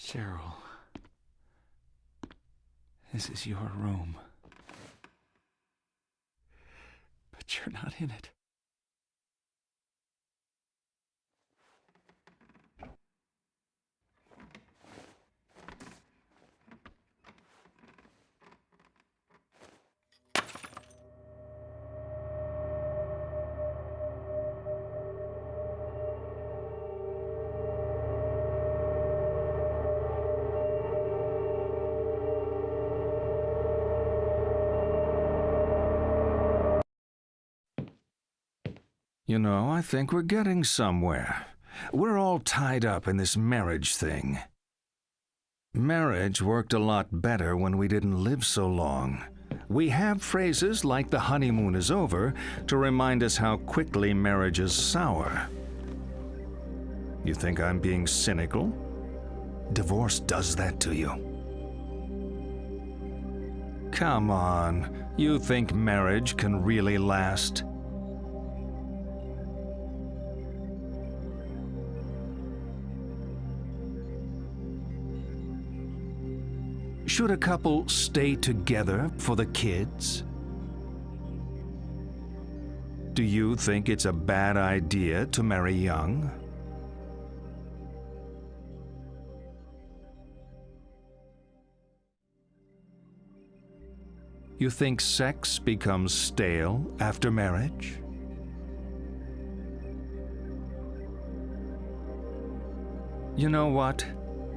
Cheryl, this is your room. But you're not in it. You know, I think we're getting somewhere. We're all tied up in this marriage thing. Marriage worked a lot better when we didn't live so long. We have phrases like the honeymoon is over to remind us how quickly marriage is sour. You think I'm being cynical? Divorce does that to you. Come on, you think marriage can really last? Should a couple stay together for the kids? Do you think it's a bad idea to marry young? You think sex becomes stale after marriage? You know what?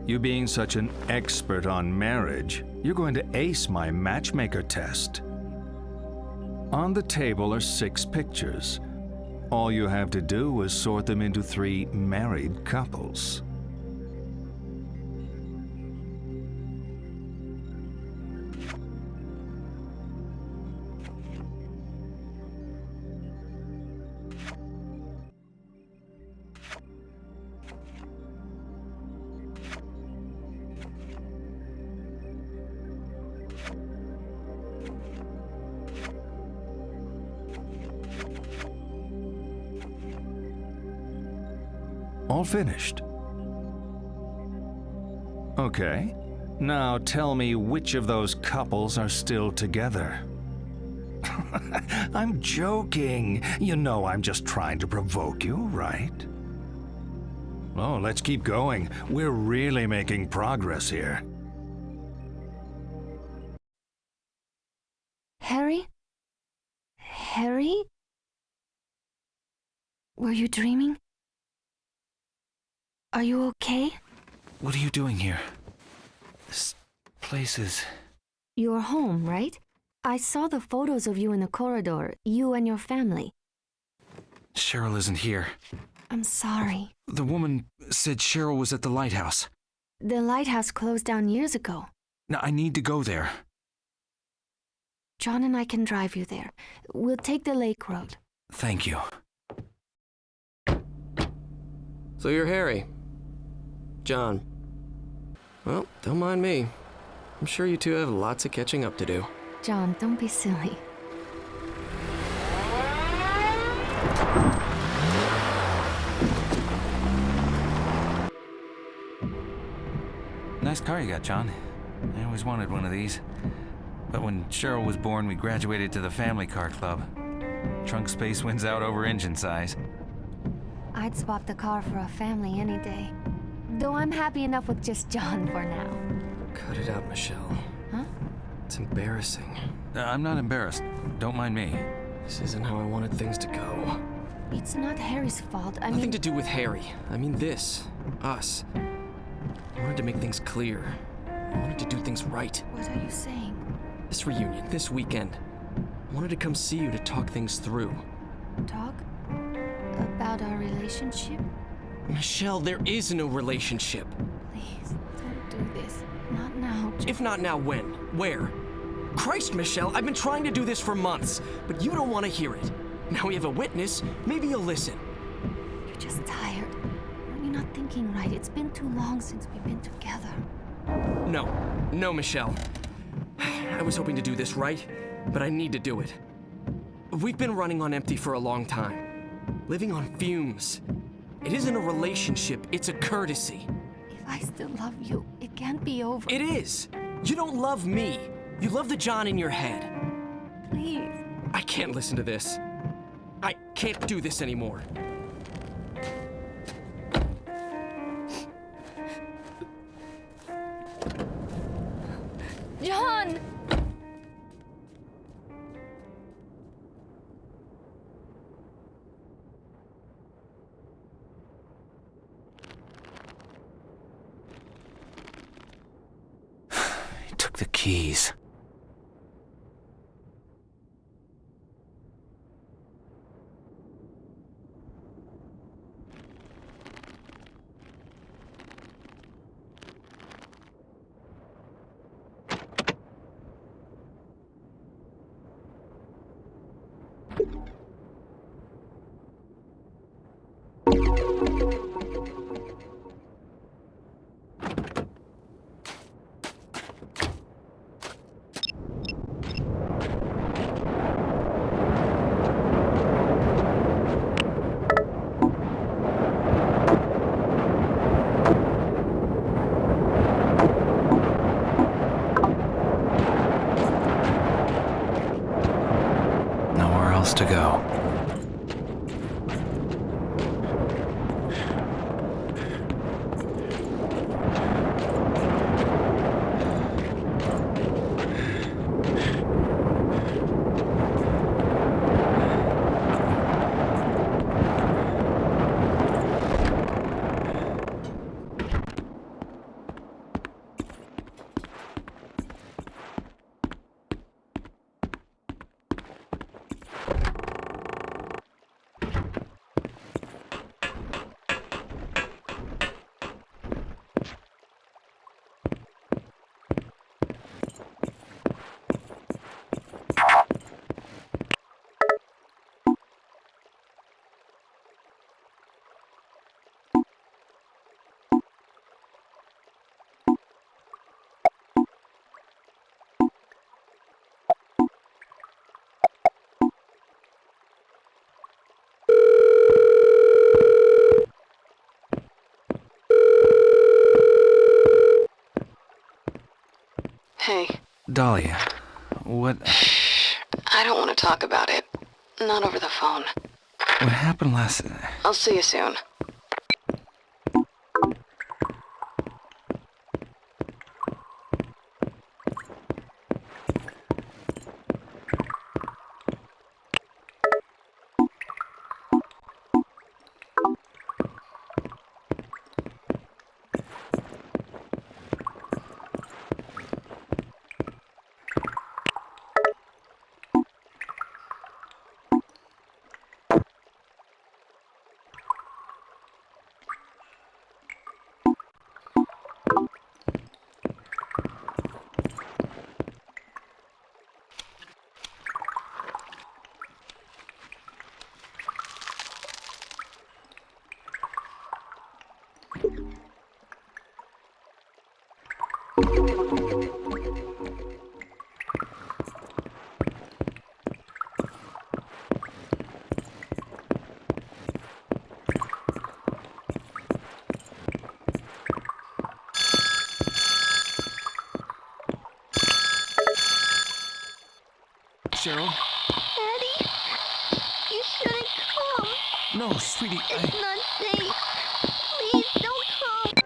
You being such an expert on marriage, you're going to ace my matchmaker test. On the table are 6 pictures. All you have to do is sort them into 3 married couples. All finished. Okay. Now tell me which of those couples are still together. I'm joking. You know I'm just trying to provoke you, right? Oh, let's keep going. We're really making progress here. Harry? Harry? Were you dreaming? Are you okay? What are you doing here? This place is... You're home, right? I saw the photos of you in the corridor, you and your family. Cheryl isn't here. I'm sorry. The woman said Cheryl was at the lighthouse. The lighthouse closed down years ago. Now, I need to go there. John and I can drive you there. We'll take the lake road. Thank you. So you're Harry. John. Well, don't mind me. I'm sure you two have lots of catching up to do. John, don't be silly. Nice car you got, John. I always wanted one of these. But when Cheryl was born, we graduated to the family car club. Trunk space wins out over engine size. I'd swap the car for a family any day. Though I'm happy enough with just John for now. Cut it out, Michelle. Huh? It's embarrassing. I'm not embarrassed. Don't mind me. This isn't how I wanted things to go. It's not Harry's fault. Nothing to do with Harry. I mean this. Us. I wanted to make things clear. I wanted to do things right. What are you saying? This reunion, this weekend. I wanted to come see you to talk things through. Talk? About our relationship? Michelle, there is no relationship. Please, don't do this. Not now. If not now, when? Where? Christ, Michelle, I've been trying to do this for months, but you don't want to hear it. Now we have a witness, maybe you'll listen. You're just tired. You're not thinking right. It's been too long since we've been together. No, Michelle. I was hoping to do this right, but I need to do it. We've been running on empty for a long time. Living on fumes. It isn't a relationship, it's a courtesy. If I still love you, it can't be over. It is! You don't love me. You love the John in your head. Please. I can't listen to this. I can't do this anymore. John! He took the keys. Nowhere else to go. Hey. Dahlia, what I don't want to talk about it. Not over the phone. happened last... I'll see you soon. Cheryl? Daddy, you shouldn't come. No, sweetie, It's not safe. Please don't come.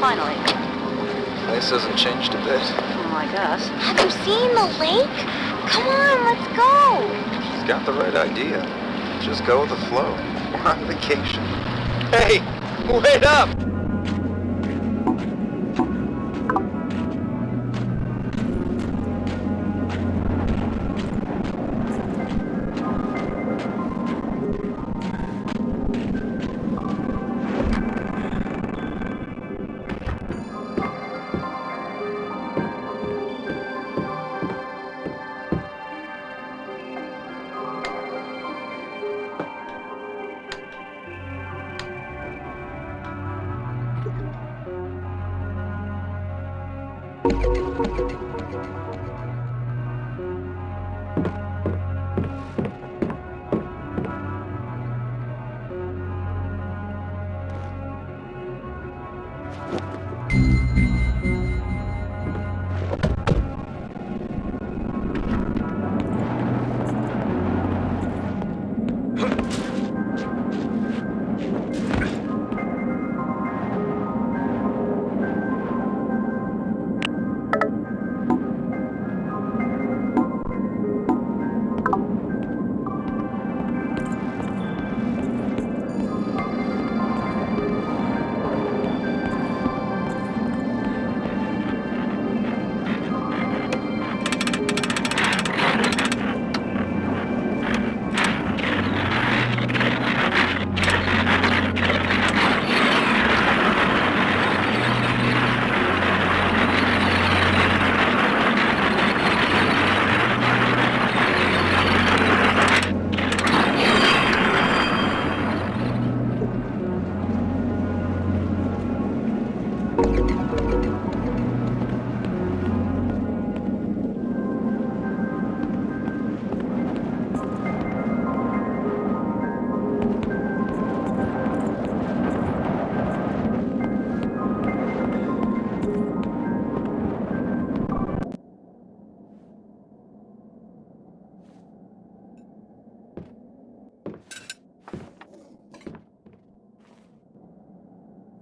Finally. Place hasn't changed a bit. Well, I guess. Have you seen the lake? Come on, let's go. She's got the right idea. Just go with the flow. We're on vacation. Hey, wait up!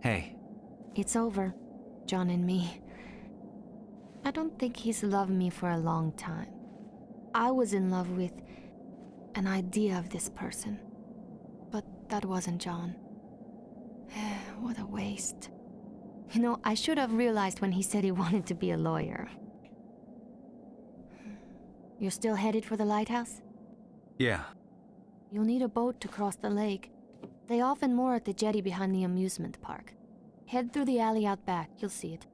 Hey. It's over, John and me. I don't think he's loved me for a long time. I was in love with an idea of this person. But that wasn't John. What a waste. You know, I should have realized when he said he wanted to be a lawyer. You're still headed for the lighthouse? Yeah. You'll need a boat to cross the lake. They often moor at the jetty behind the amusement park. Head through the alley out back, you'll see it.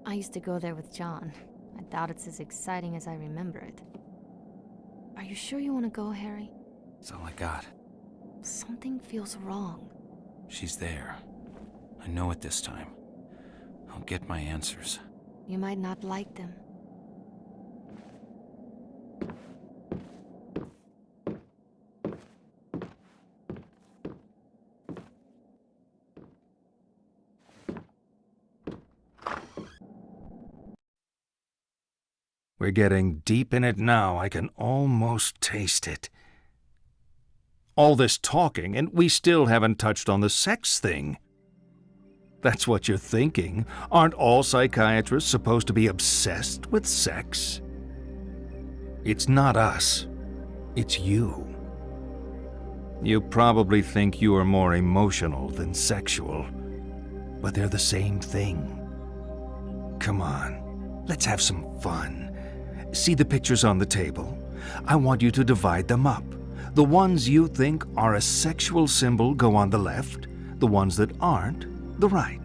I used to go there with John. I doubt it's as exciting as I remember it. Are you sure you want to go, Harry? That's all I got. Something feels wrong. She's there. I know it this time. I'll get my answers. You might not like them. We're getting deep in it now. I can almost taste it. All this talking, and we still haven't touched on the sex thing. That's what you're thinking. Aren't all psychiatrists supposed to be obsessed with sex? It's not us. It's you. You probably think you are more emotional than sexual, but they're the same thing. Come on, let's have some fun. See the pictures on the table? I want you to divide them up. The ones you think are a sexual symbol go on the left, the ones that aren't, the right.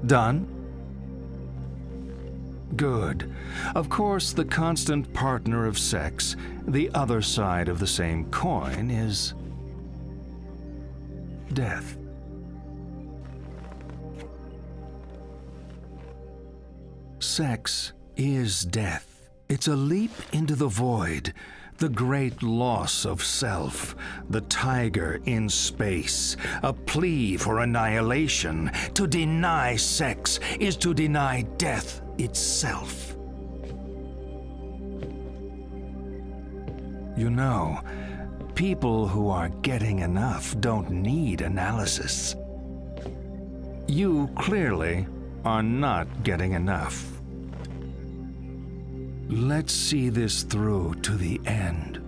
Done? Good. Of course, the constant partner of sex, the other side of the same coin, is death. Sex is death. It's a leap into the void, the great loss of self, the tiger in space, a plea for annihilation. To deny sex is to deny death itself. You know, people who are getting enough don't need analysis. You clearly are not getting enough. Let's see this through to the end.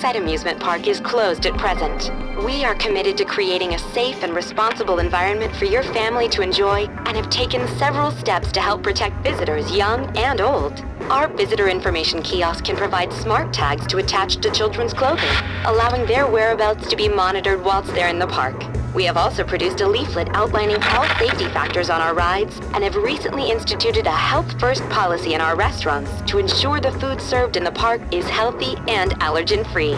Lakeside Amusement Park is closed at present. We are committed to creating a safe and responsible environment for your family to enjoy and have taken several steps to help protect visitors young and old. Our visitor information kiosk can provide smart tags to attach to children's clothing, allowing their whereabouts to be monitored whilst they're in the park. We have also produced a leaflet outlining all safety factors on our rides and have recently instituted a health-first policy in our restaurants to ensure the food served in the park is healthy and allergen-free.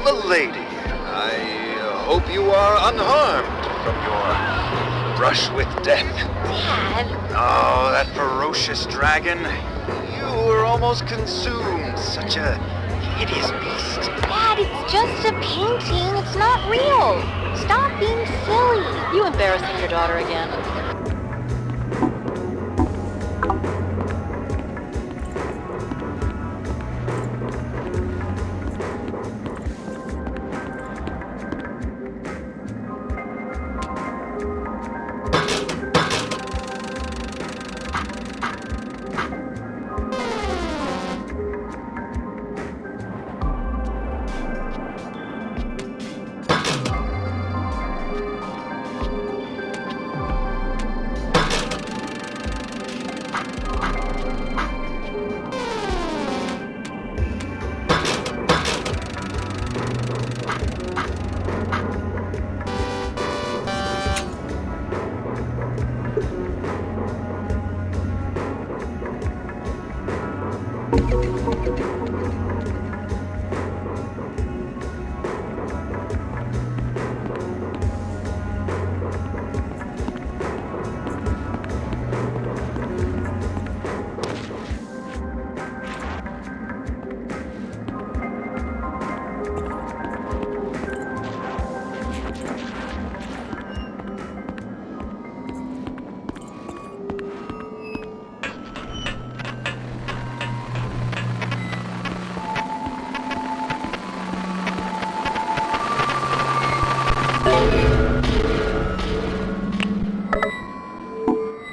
Milady, I hope you are unharmed from your brush with death. Dad. Oh, that ferocious dragon. You were almost consumed. Such a hideous beast. Dad, it's just a painting. It's not real. Stop being silly. You embarrassing your daughter again?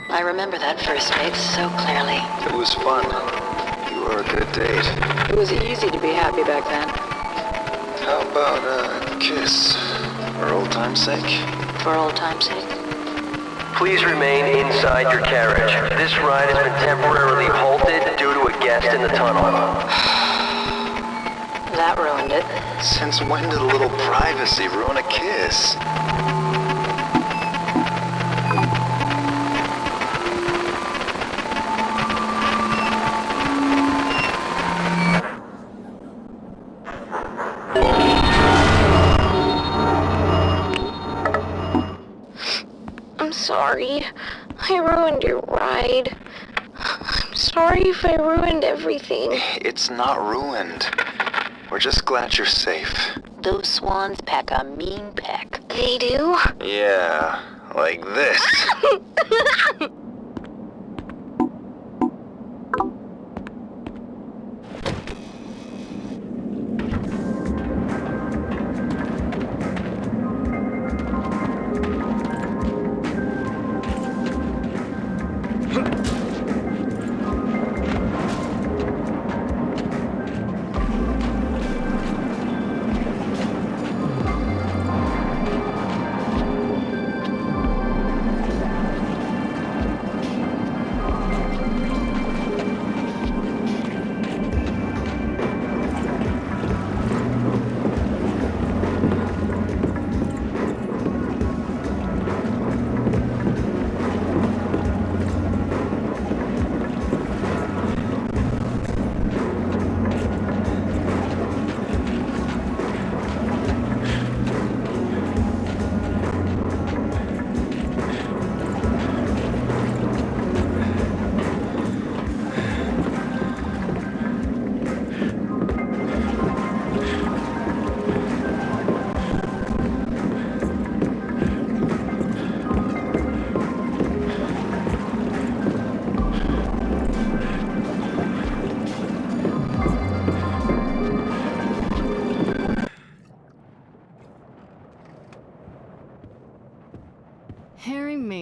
I remember that first date so clearly. It was fun. You were a good date. It was easy to be happy back then. How about a kiss? For old time's sake? For old time's sake. Please remain inside your carriage. This ride has been temporarily halted due to a guest in the tunnel. That ruined it. Since when did a little privacy ruin a kiss? Sorry. I ruined your ride. I'm sorry if I ruined everything. It's not ruined. We're just glad you're safe. Those swans pack a mean peck. They do? Yeah, like this.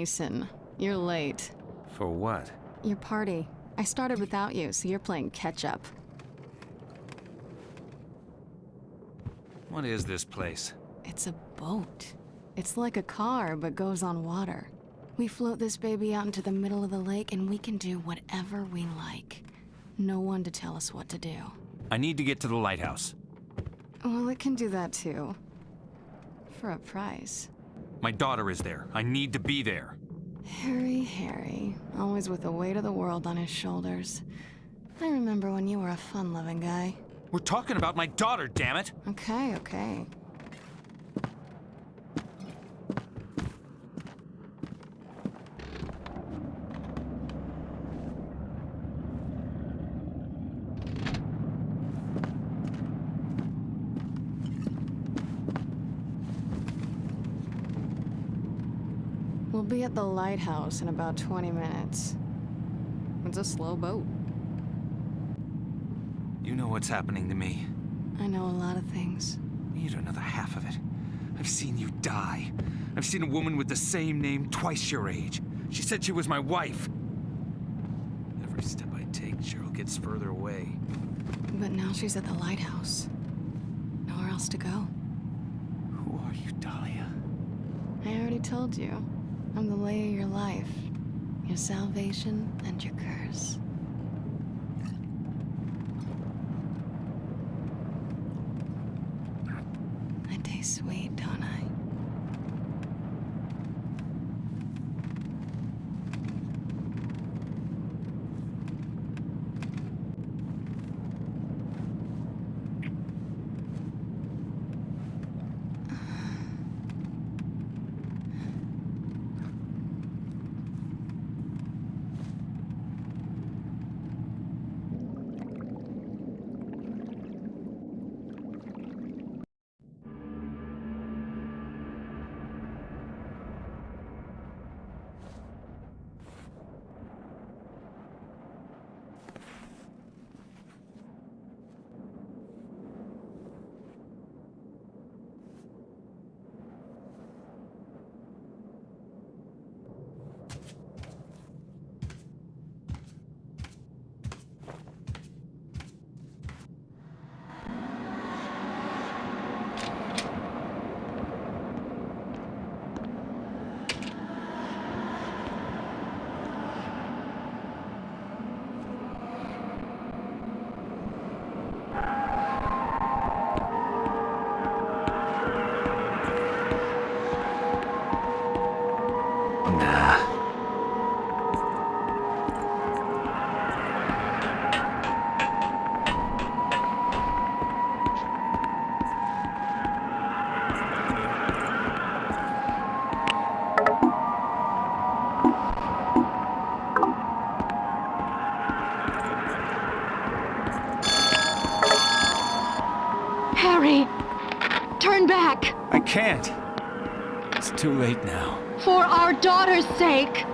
Mason, you're late. For what? Your party. I started without you, so you're playing catch-up. What is this place? It's a boat. It's like a car, but goes on water. We float this baby out into the middle of the lake, and we can do whatever we like. No one to tell us what to do. I need to get to the lighthouse. Well, it can do that too. For a price. My daughter is there. I need to be there. Harry, always with the weight of the world on his shoulders. I remember when you were a fun-loving guy. We're talking about my daughter, damn it! Okay. We'll be at the lighthouse in about 20 minutes. It's a slow boat. You know what's happening to me. I know a lot of things. You don't know the half of it. I've seen you die. I've seen a woman with the same name twice your age. She said she was my wife. Every step I take, Cheryl gets further away. But now she's at the lighthouse. Nowhere else to go. Who are you, Dahlia? I already told you. I'm the lay of your life. Your salvation and your curse. I taste sweet, don't I? Harry! Turn back! I can't. It's too late now. For our daughter's sake!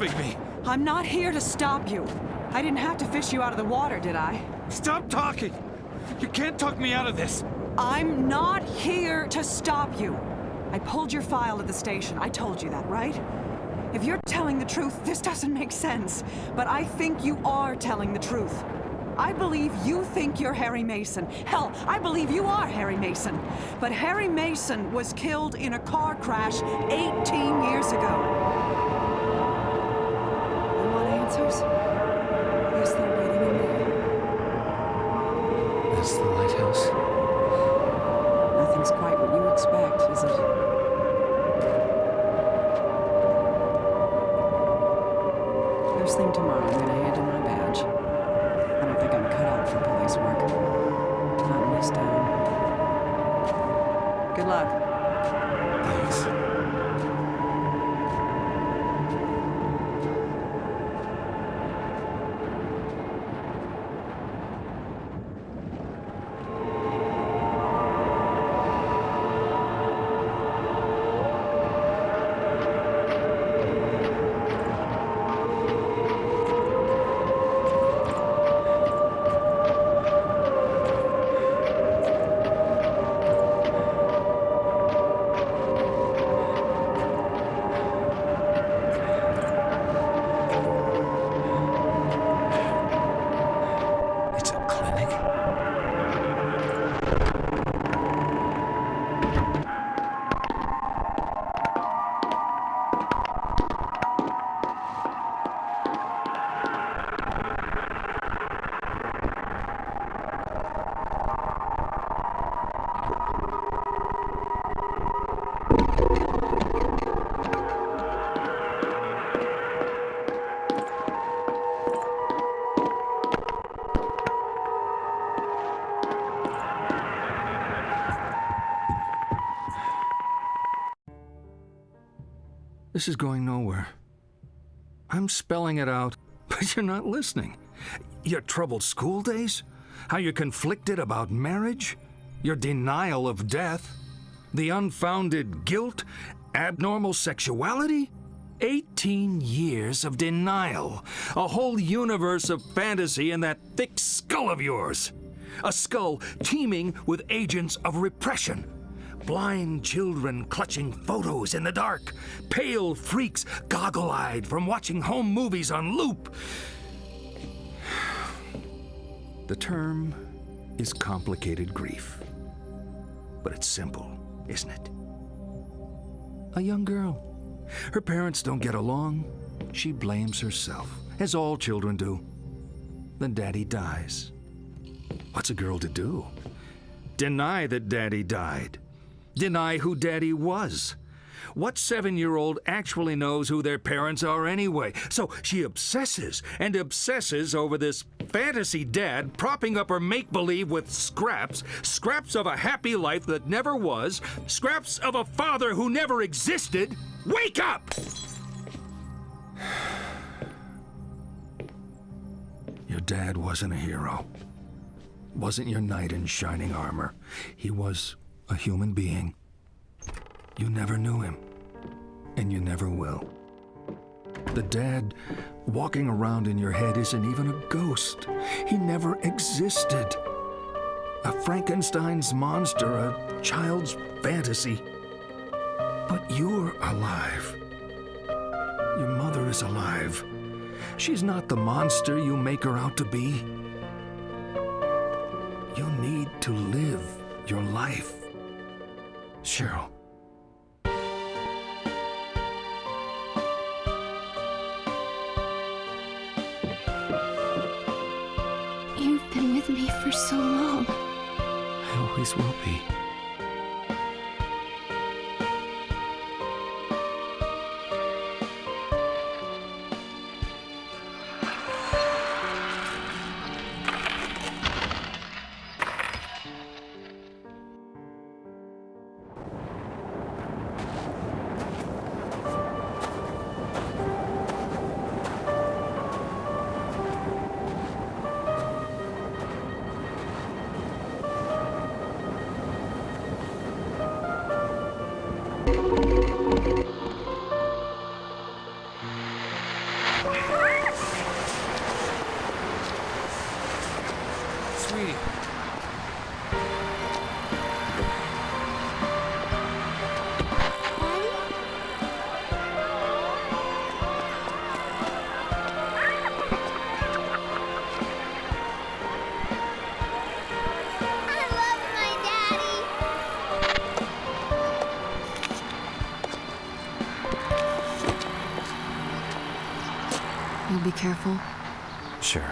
stopping me? I'm not here to stop you. I didn't have to fish you out of the water, did I? Stop talking! You can't talk me out of this! I'm not here to stop you. I pulled your file at the station. I told you that, right? If you're telling the truth, this doesn't make sense. But I think you are telling the truth. I believe you think you're Harry Mason. Hell, I believe you are Harry Mason. But Harry Mason was killed in a car crash 18 years ago. You want answers? I guess they're waiting in there. That's the lighthouse. Nothing's quite what you expect, is it? First thing tomorrow, I'm gonna hand in my badge. I don't think I'm cut out for police work. Not in this town. Good luck. Thanks. This is going nowhere. I'm spelling it out, but you're not listening. Your troubled school days? How you're conflicted about marriage? Your denial of death? The unfounded guilt? Abnormal sexuality? 18 years of denial. A whole universe of fantasy in that thick skull of yours. A skull teeming with agents of repression. Blind children clutching photos in the dark. Pale freaks goggle-eyed from watching home movies on loop. The term is complicated grief. But it's simple, isn't it? A young girl. Her parents don't get along. She blames herself, as all children do. Then Daddy dies. What's a girl to do? Deny that Daddy died. Deny who Daddy was. What 7-year-old actually knows who their parents are anyway? So she obsesses and obsesses over this fantasy dad propping up her make-believe with scraps of a happy life that never was, scraps of a father who never existed. Wake up! Your dad wasn't a hero. Wasn't your knight in shining armor. He was a human being. You never knew him, and you never will. The dad walking around in your head isn't even a ghost. He never existed. A Frankenstein's monster, a child's fantasy. But you're alive. Your mother is alive. She's not the monster you make her out to be. You need to live your life. Cheryl. You've been with me for so long. I always will be. sweetie. You'll be careful? Sure.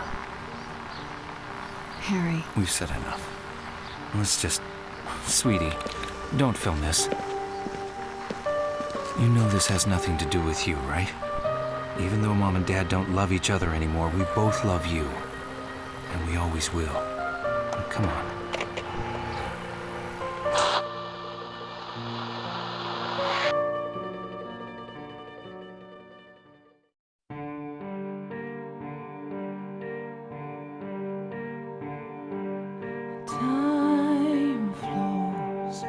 Harry. We've said enough. Let's just... Sweetie, don't film this. You know this has nothing to do with you, right? Even though Mom and Dad don't love each other anymore, we both love you. And we always will. Now, come on. Time flows,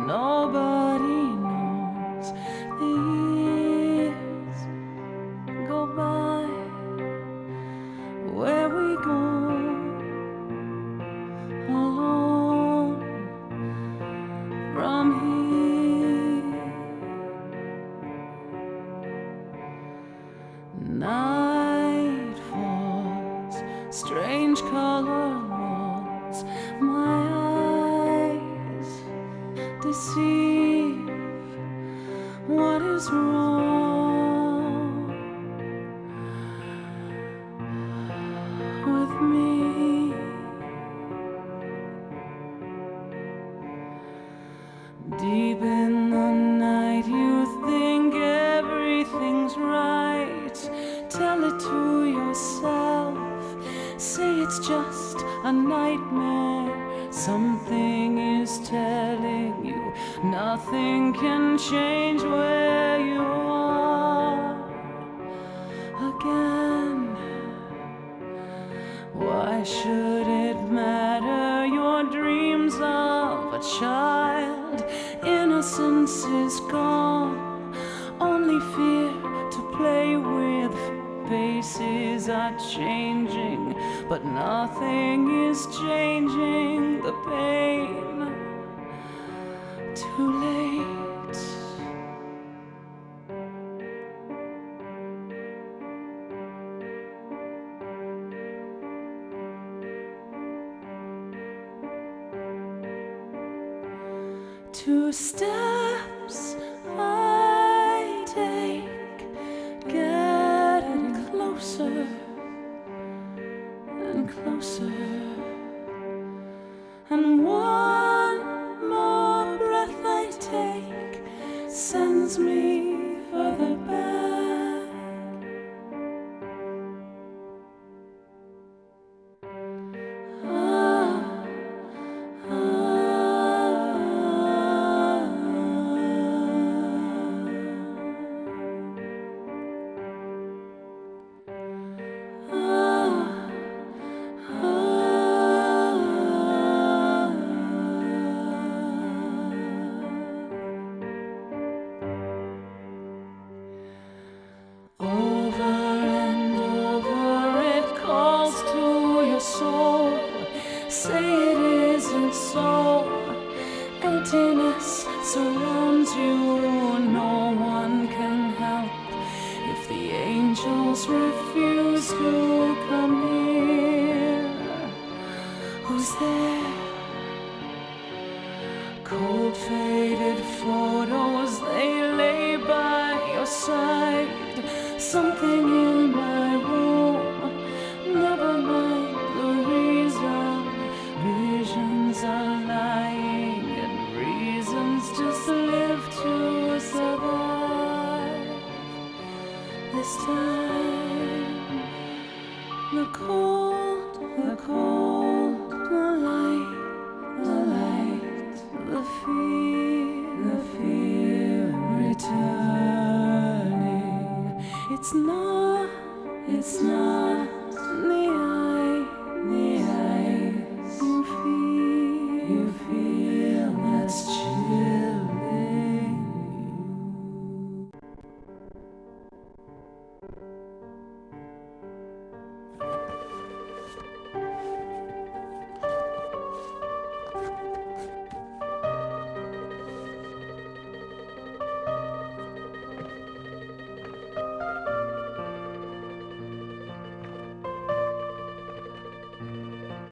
nobody knows. The years go by. Where we go alone from here. Night falls, strange color walls. My eyes deceive. What is wrong with me? Deep in the night, you think everything's right. Tell it to yourself. Say it's just a nightmare. Something is telling you nothing can change where you are again. Why should it matter? Your dreams of a child, innocence is gone. Only fear to play with. Faces are changing, but nothing is changing the pain. Too late. Two steps I take, getting closer and closer, and one more breath I take sends me further back. Emptiness surrounds you, no one can help if the angels refuse to come here. Who's there? Cold faded photos, they lay by your side. Something in my room, never mind the reason. Visions are lying and reasons just live to survive. This time, the cold, the cold, the light, the fear returning. It's not the